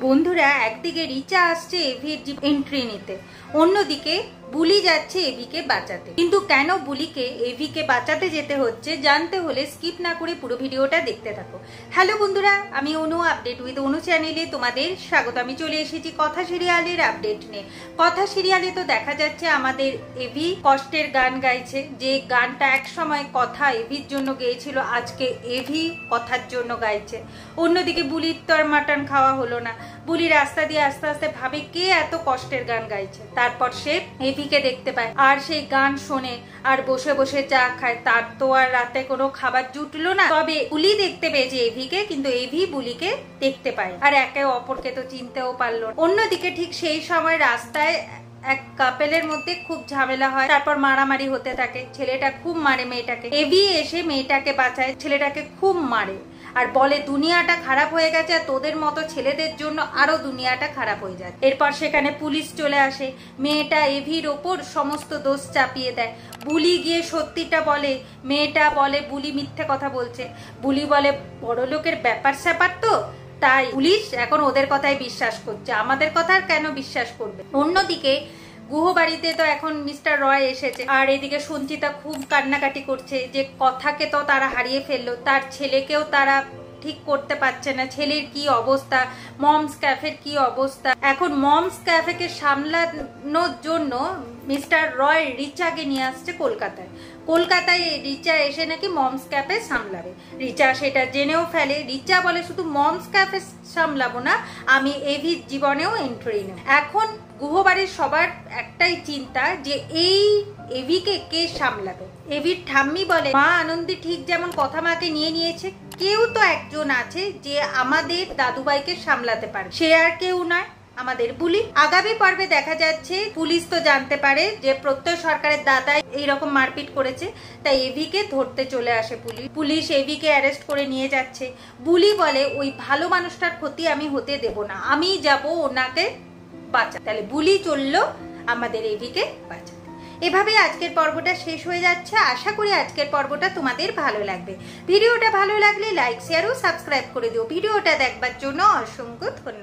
বন্ধুরা, একদিকে রিচা আসছে এভির এন্ট্রি নিতে, অন্যদিকে বুলি যাচ্ছে এভিকে বাঁচাতে। কিন্তু কেন বুলিকে এভিকে বাঁচাতে যেতে হচ্ছে জানতে হলে স্কিপ না করে পুরো ভিডিওটা দেখতে থাকো। হ্যালো বন্ধুরা, আমি অনু, আপডেট উইথ অনু চ্যানেলে তোমাদের স্বাগত। আমি চলে এসেছি কথা সিরিয়ালের আপডেট নিয়ে। কথা সিরিয়ালে তো দেখা যাচ্ছে আমাদের এভি কষ্টের গান গাইছে, যে গানটা এক সময় কথা এভির জন্য গেয়েছিল, আজকে এভি কথার জন্য গাইছে। অন্যদিকে বুলির তো আর মাটন খাওয়া হলো না। বুলি রাস্তা দিয়ে আস্তে আস্তে ভাবে কে এত কষ্টের গান গাইছে। তারপর সে এভিকে দেখতে পায় আর সেই গান শোনে আর বসে বসে চা খায়। তার তো আর রাতে কোনো খাবার জুটলো না, তবে বুলি দেখতে পেয়েছে এভিকে, কিন্তু এভি বুলিকে দেখতে পায় আর একে অপরকে তো চিনতেও পারলো। অন্যদিকে ঠিক সেই সময় রাস্তায় এক কাপেলের মধ্যে খুব ঝামেলা হয়, তারপর মারামারি হতে থাকে। ছেলেটা খুব মারে মেয়েটাকে, এভি এসে মেয়েটাকে বাঁচায়, ছেলেটাকে খুব মারে আর বলে দুনিয়াটা খারাপ হয়ে গেছে আর তোদের মতো ছেলেদের জন্য আরো দুনিয়াটা খারাপ হয়ে যায়। এরপর সেখানে পুলিশ চলে আসে, মেয়েটা এভির ওপর সমস্ত দোষ চাপিয়ে দেয়। বুলি গিয়ে সত্যিটা বলে, মেয়েটা বলে বুলি মিথ্যে কথা বলছে। বুলি বলে বড় লোকের ব্যাপার স্যাপার তো, তাই পুলিশ এখন ওদের কথাই বিশ্বাস করছে, আমাদের কথা আর কেন বিশ্বাস করবে। অন্যদিকে গুহবাড়িতে তো এখন মিস্টার রয় এসেছে আর এদিকে সঞ্চিতা খুব কান্নাকাটি করছে যে কথাকে তো তারা হারিয়ে ফেললো, তার ছেলেকেও তারা ঠিক করতে পারছে না। ছেলের কি অবস্থা, মমস ক্যাফের কি অবস্থা। এখন মমস ক্যাফেকে সামলানোর জন্য মিস্টার রয় রিচাকে নিয়ে আসছে কলকাতায়। কলকাতায় রিচা এসে নাকি মমস ক্যাফে সামলাবে। রিচা সেটা জেনেও ফেলে। রিচা বলে শুধু মমস ক্যাফে সামলাবো না, আমি এভির জীবনেও এন্ট্রি নেব। এখন গুহবাড়ির সবার একটাই চিন্তা যে এই এভিকে কে সামলাবে। এভির ঠাম্মি বলে মা আনন্দী ঠিক যেমন কথা মাকে নিয়ে নিয়েছে, কেউ তো একজন আছে যে আমাদের দাদুভাইকে সামলাতে পারে, সে আর কেউ নয়, আমাদের বুলি। আগামী পর্বে দেখা যাচ্ছে পুলিশ তো জানতে পারে যে প্রত্যয় সরকারের দাদা এইরকম মারপিট করেছে, তাই এভিকে ধরতে চলে আসে পুলিশ এভিকে অ্যারেস্ট করে নিয়ে যাচ্ছে। বুলি বলে ওই ভালো মানুষটার ক্ষতি আমি হতে দেব না, আমি যাব ওনাকে বাঁচা। তাহলে বুলি চললো আমাদের এভিকে বাঁচা। এভাবে আজকের পর্বটা শেষ হয়ে যাচ্ছে। আশা করি আজকের পর্বটা তোমাদের ভালো লাগবে। ভিডিওটা ভালো লাগলে লাইক, শেয়ার ও সাবস্ক্রাইব করে দিও। ভিডিওটা দেখবার জন্য অসংখ্য ধন্যবাদ।